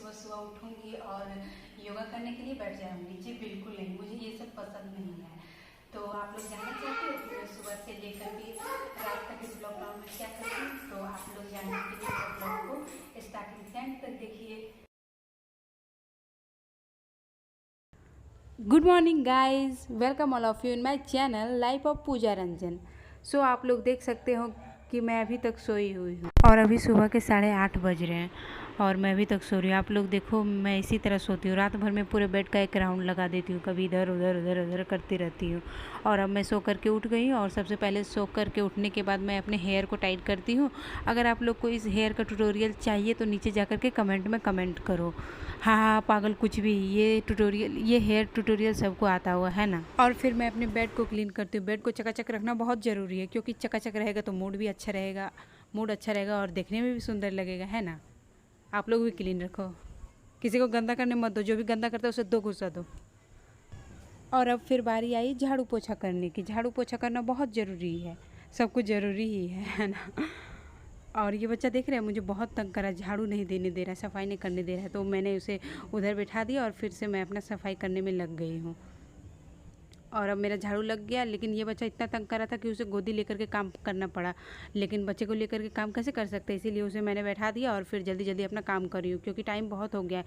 सुबह सुबह उठूंगी और योगा करने के लिए बैठ जाऊंगी। जी बिल्कुल नहीं, मुझे ये सब पसंद नहीं है। तो आप लोग जानना चाहते हो कि मैं सुबह से लेकर के रात तक इस लॉकडाउन में क्या करती हूँ, तो आप लोग जानने के लिए ब्लॉग को स्टार्टिंग से एंड तक देखिए। Good morning guys, welcome all of you in my channel life of Pooja Ranjan. So आप लोग देख सकते हो कि मैं अभी तक सोई हुई हूँ और अभी सुबह के 8:30 बज रहे हैं और मैं अभी तक सो रही हूँ। आप लोग देखो, मैं इसी तरह सोती हूँ, रात भर में पूरे बेड का एक राउंड लगा देती हूँ, कभी इधर उधर उधर उधर करती रहती हूँ। और अब मैं सो करके उठ गई हूँ और सबसे पहले सो करके उठने के बाद मैं अपने हेयर को टाइट करती हूँ। अगर आप लोग को इस हेयर का ट्यूटोरियल चाहिए तो नीचे जा कर के कमेंट में कमेंट करो। हाँ पागल कुछ भी, ये हेयर ट्यूटोरियल सबको आता हुआ है ना। और फिर मैं अपने बेड को क्लीन करती हूँ। बेड को चकाचक रखना बहुत ज़रूरी है, क्योंकि चकाचक रहेगा तो मूड भी अच्छा रहेगा, मूड अच्छा रहेगा और देखने में भी सुंदर लगेगा, है ना। आप लोग भी क्लीन रखो, किसी को गंदा करने मत दो, जो भी गंदा करता है उसे 2 गुस्सा दो। और अब फिर बारी आई झाड़ू पोछा करने की। झाड़ू पोछा करना बहुत ज़रूरी है, सब कुछ ज़रूरी ही है ना। और ये बच्चा देख रहे हैं मुझे बहुत तंग करा, झाड़ू नहीं देने दे रहा है, सफाई नहीं करने दे रहा है, तो मैंने उसे उधर बैठा दिया और फिर से मैं अपना सफाई करने में लग गई हूँ। और अब मेरा झाड़ू लग गया, लेकिन ये बच्चा इतना तंग कर रहा था कि उसे गोदी लेकर के काम करना पड़ा। लेकिन बच्चे को लेकर के काम कैसे कर सकते हैं, इसीलिए उसे मैंने बैठा दिया और फिर जल्दी जल्दी अपना काम कर रही हूँ, क्योंकि टाइम बहुत हो गया है,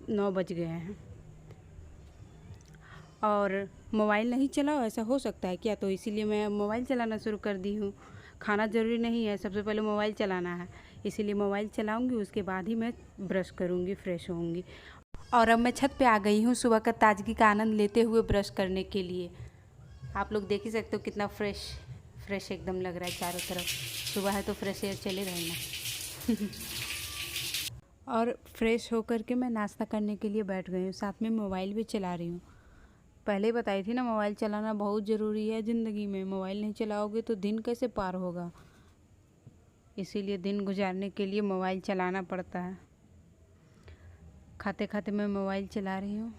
9 बज गए हैं। और मोबाइल नहीं चलाओ ऐसा हो सकता है क्या, तो इसीलिए मैं मोबाइल चलाना शुरू कर दी हूँ। खाना ज़रूरी नहीं है, सबसे पहले मोबाइल चलाना है, इसीलिए मोबाइल चलाऊँगी, उसके बाद ही मैं ब्रश करूँगी, फ्रेश होऊंगी। और अब मैं छत पे आ गई हूँ सुबह का ताजगी का आनंद लेते हुए ब्रश करने के लिए। आप लोग देख ही सकते हो कितना फ्रेश एकदम लग रहा है चारों तरफ। सुबह है तो फ्रेश एयर चले रहे ना। और फ्रेश होकर के मैं नाश्ता करने के लिए बैठ गई हूँ, साथ में मोबाइल भी चला रही हूँ। पहले ही बताई थी ना, मोबाइल चलाना बहुत ज़रूरी है ज़िंदगी में। मोबाइल नहीं चलाओगे तो दिन कैसे पार होगा, इसीलिए दिन गुजारने के लिए मोबाइल चलाना पड़ता है। खाते खाते मैं मोबाइल चला रही हूँ।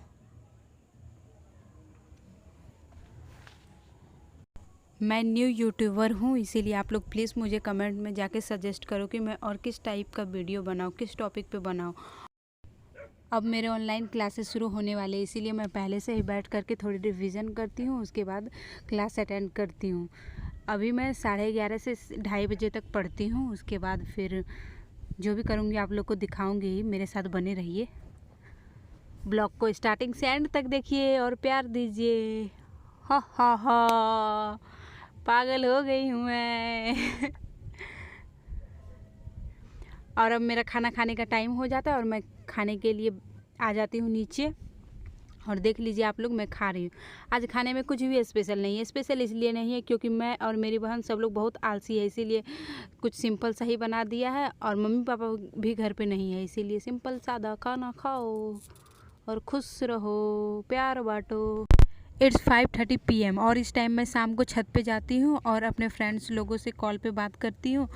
मैं न्यू यूट्यूबर हूँ, इसीलिए आप लोग प्लीज़ मुझे कमेंट में जाके सजेस्ट करो कि मैं और किस टाइप का वीडियो बनाऊँ, किस टॉपिक पे बनाऊँ। अब मेरे ऑनलाइन क्लासेस शुरू होने वाले, इसीलिए मैं पहले से ही बैठ करके थोड़ी रिवीजन करती हूँ, उसके बाद क्लास अटेंड करती हूँ। अभी मैं 11:30 से 2:30 बजे तक पढ़ती हूँ, उसके बाद फिर जो भी करूँगी आप लोग को दिखाऊँगी, मेरे साथ बने रहिए। ब्लॉग को स्टार्टिंग से एंड तक देखिए और प्यार दीजिए। हा पागल हो गई हूँ मैं। और अब मेरा खाना खाने का टाइम हो जाता है और मैं खाने के लिए आ जाती हूँ नीचे। और देख लीजिए आप लोग, मैं खा रही हूँ। आज खाने में कुछ भी स्पेशल नहीं है। स्पेशल इसलिए नहीं है क्योंकि मैं और मेरी बहन सब लोग बहुत आलसी है, इसीलिए कुछ सिंपल सा ही बना दिया है। और मम्मी पापा भी घर पे नहीं है, इसीलिए सिंपल सादा खाना खाओ और खुश रहो, प्यार बांटो। इट्स 5:30 PM और इस टाइम मैं शाम को छत पे जाती हूँ और अपने फ्रेंड्स लोगों से कॉल पे बात करती हूँ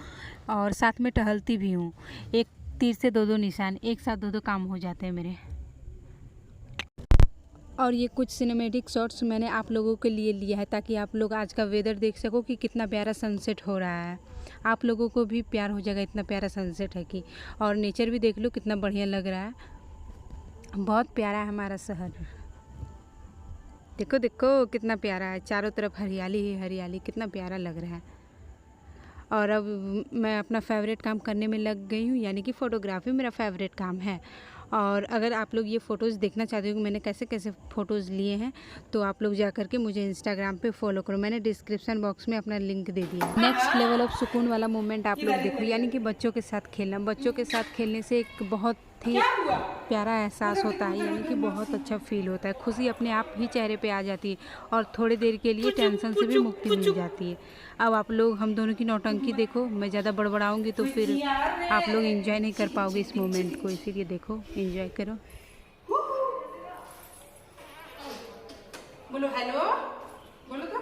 और साथ में टहलती भी हूँ। एक तीर से 2 निशान, एक साथ 2 काम हो जाते हैं मेरे। और ये कुछ सिनेमेटिक शॉट्स मैंने आप लोगों के लिए लिया है, ताकि आप लोग आज का वेदर देख सको कि कितना प्यारा सनसेट हो रहा है। आप लोगों को भी प्यार हो जाएगा, इतना प्यारा सनसेट है कि। और नेचर भी देख लो कितना बढ़िया लग रहा है, बहुत प्यारा है हमारा शहर। देखो देखो कितना प्यारा है, चारों तरफ हरियाली ही हरियाली, कितना प्यारा लग रहा है। और अब मैं अपना फेवरेट काम करने में लग गई हूँ, यानी कि फ़ोटोग्राफी मेरा फेवरेट काम है। और अगर आप लोग ये फ़ोटोज़ देखना चाहते हो कि मैंने कैसे कैसे फ़ोटोज़ लिए हैं, तो आप लोग जा करके मुझे इंस्टाग्राम पे फॉलो करो, मैंने डिस्क्रिप्शन बॉक्स में अपना लिंक दे दिया। नेक्स्ट लेवल ऑफ सुकून वाला मोमेंट आप लोग देखो, यानी कि बच्चों के साथ खेलना। बच्चों के साथ खेलने से एक बहुत ही प्यारा एहसास होता है, यानी कि बहुत अच्छा फील होता है, खुशी अपने आप ही चेहरे पे आ जाती है और थोड़ी देर के लिए टेंशन से भी मुक्ति मिल जाती है। अब आप लोग हम दोनों की नौटंकी देखो, मैं ज़्यादा बड़बड़ाऊंगी तो फिर आप लोग एंजॉय नहीं कर पाओगे इस मोमेंट को, इसीलिए देखो, एंजॉय करो। बोलो हेलो, बोलो तो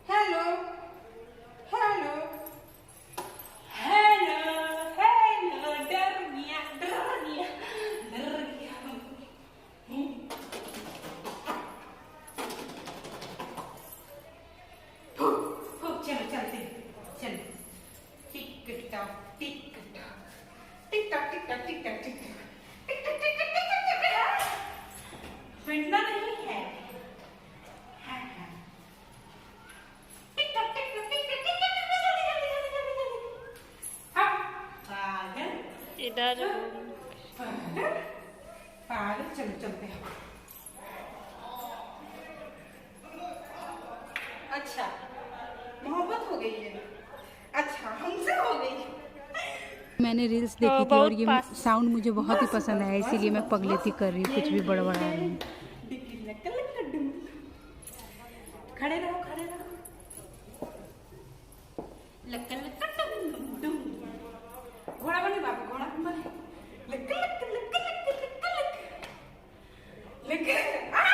हेलो हेलो हेलो हेलो, डर गया डर गया डर गया। चलो चलते चलो, tick tock tick tock tick tock tick tock tick tock tick tock tick फेंटना नहीं है। हाँ। टिक टक टिक टक टिक टक टिक टक हाँ, पागल इधर पागल। चलो चलते हैं। अच्छा मोहब्बत हो गई है। अच्छा हमसे हो गई। मैंने रील्स देखी थी और ये साउंड मुझे बहुत ही पसंद आया, इसीलिए मैं पगलेती कर रही हूँ, कुछ भी बड़बड़ा रही हूँ। खड़े रहो खड़े रहो। लक्का लक्का डुम डुम। घोड़ा बने बाबू, घोड़ा बने। लक्का लक्का लक्का लक्का लक्का लक्का लक्का।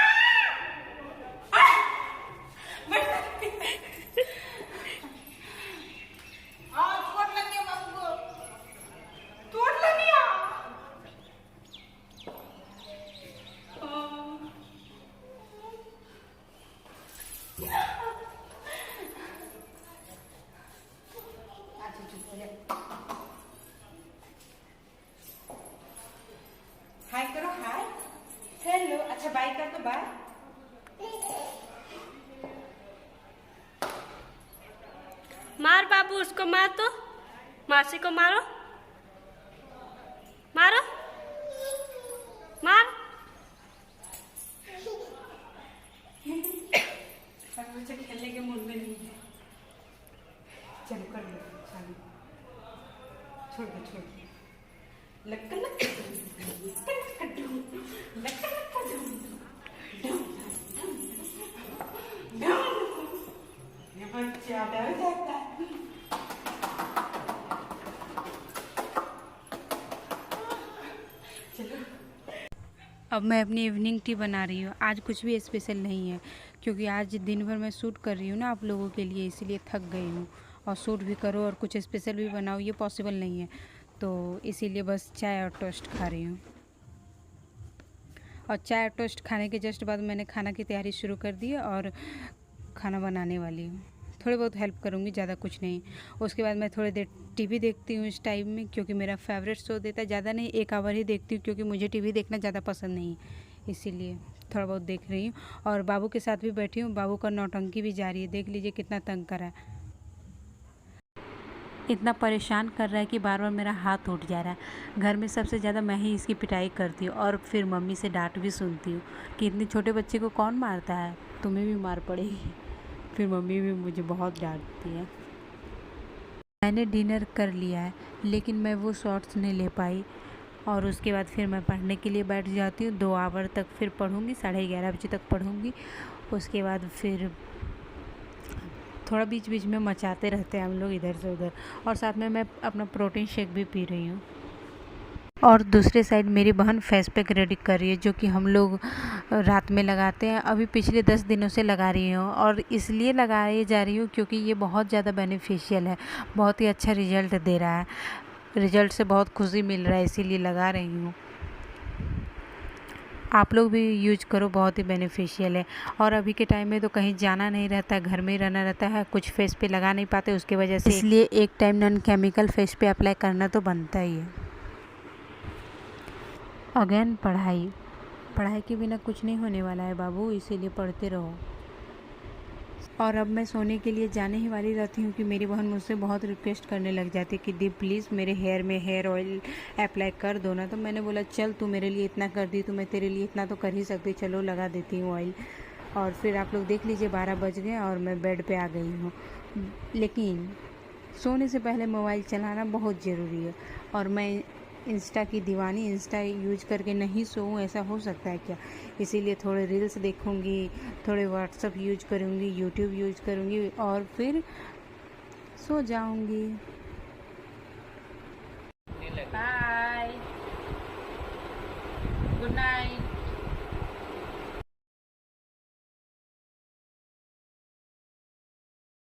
हाय करो, हाय हेलो। अच्छा बाय कर दो, बाय। मार बाबू, उसको मार तो, मासी को मारो, मारो, मार। मुझे खेलने के मूड में नहीं है। चलो कर लो, चलो छोड़ दो छोड़ दो। लक्का लक्का लक्का डूम, लक्का लक्का डूम डूम डूम। ये बच्चा डर जाता है। चलो अब मैं अपनी इवनिंग टी बना रही हूँ। आज कुछ भी स्पेशल नहीं है, क्योंकि आज दिन भर मैं शूट कर रही हूँ ना आप लोगों के लिए, इसीलिए थक गई हूँ। और शूट भी करो और कुछ स्पेशल भी बनाओ, ये पॉसिबल नहीं है, तो इसीलिए बस चाय और टोस्ट खा रही हूँ। और चाय और टोस्ट खाने के जस्ट बाद मैंने खाना की तैयारी शुरू कर दी और खाना बनाने वाली हूँ। थोड़ी बहुत हेल्प करूँगी, ज़्यादा कुछ नहीं। उसके बाद मैं थोड़ी देर टीवी देखती हूँ इस टाइम में, क्योंकि मेरा फेवरेट शो देता है। ज़्यादा नहीं, 1 आवर ही देखती हूँ, क्योंकि मुझे टीवी देखना ज़्यादा पसंद नहीं, इसीलिए थोड़ा बहुत देख रही हूँ। और बाबू के साथ भी बैठी हूँ, बाबू का नौटंकी भी जारी है। देख लीजिए कितना तंग करा है, इतना परेशान कर रहा है कि बार बार मेरा हाथ उठ जा रहा है। घर में सबसे ज़्यादा मैं ही इसकी पिटाई करती हूँ और फिर मम्मी से डांट भी सुनती हूँ कि इतने छोटे बच्चे को कौन मारता है, तुम्हें भी मार पड़ेगी। फिर मम्मी भी मुझे बहुत डांटती है। मैंने डिनर कर लिया है, लेकिन मैं वो शॉर्ट्स नहीं ले पाई। और उसके बाद फिर मैं पढ़ने के लिए बैठ जाती हूँ। 2 आवर तक फिर पढ़ूँगी, 11:30 बजे तक पढ़ूँगी। उसके बाद फिर थोड़ा बीच बीच में मचाते रहते हैं हम लोग इधर से उधर। और साथ में मैं अपना प्रोटीन शेक भी पी रही हूँ। और दूसरे साइड मेरी बहन फेस पैक रेडी कर रही है, जो कि हम लोग रात में लगाते हैं। अभी पिछले 10 दिनों से लगा रही हूँ, और इसलिए लगाई जा रही हूँ क्योंकि ये बहुत ज़्यादा बेनिफिशियल है, बहुत ही अच्छा रिजल्ट दे रहा है। रिजल्ट से बहुत खुशी मिल रहा है, इसीलिए लगा रही हूँ। आप लोग भी यूज करो, बहुत ही बेनिफिशियल है। और अभी के टाइम में तो कहीं जाना नहीं रहता है, घर में ही रहना रहता है, कुछ फेस पे लगा नहीं पाते, उसकी वजह से इसलिए एक टाइम नॉन केमिकल फेस पे अप्लाई करना तो बनता ही है। अगेन पढ़ाई के बिना कुछ नहीं होने वाला है बाबू, इसीलिए पढ़ते रहो। और अब मैं सोने के लिए जाने ही वाली रहती हूँ कि मेरी बहन मुझसे बहुत रिक्वेस्ट करने लग जाती है कि दी प्लीज़ मेरे हेयर में हेयर ऑयल अप्लाई कर दो ना। तो मैंने बोला चल, तू मेरे लिए इतना कर दी तो मैं तेरे लिए इतना तो कर ही सकती, चलो लगा देती हूँ ऑयल। और फिर आप लोग देख लीजिए 12 बज गए और मैं बेड पे आ गई हूँ। लेकिन सोने से पहले मोबाइल चलाना बहुत ज़रूरी है। और मैं इंस्टा की दीवानी, इंस्टा यूज करके नहीं सोऊं, ऐसा हो सकता है क्या? इसीलिए थोड़े रील्स देखूंगी, थोड़े व्हाट्सअप यूज करूंगी, यूट्यूब यूज करूंगी और फिर सो जाऊंगी। Bye, good night.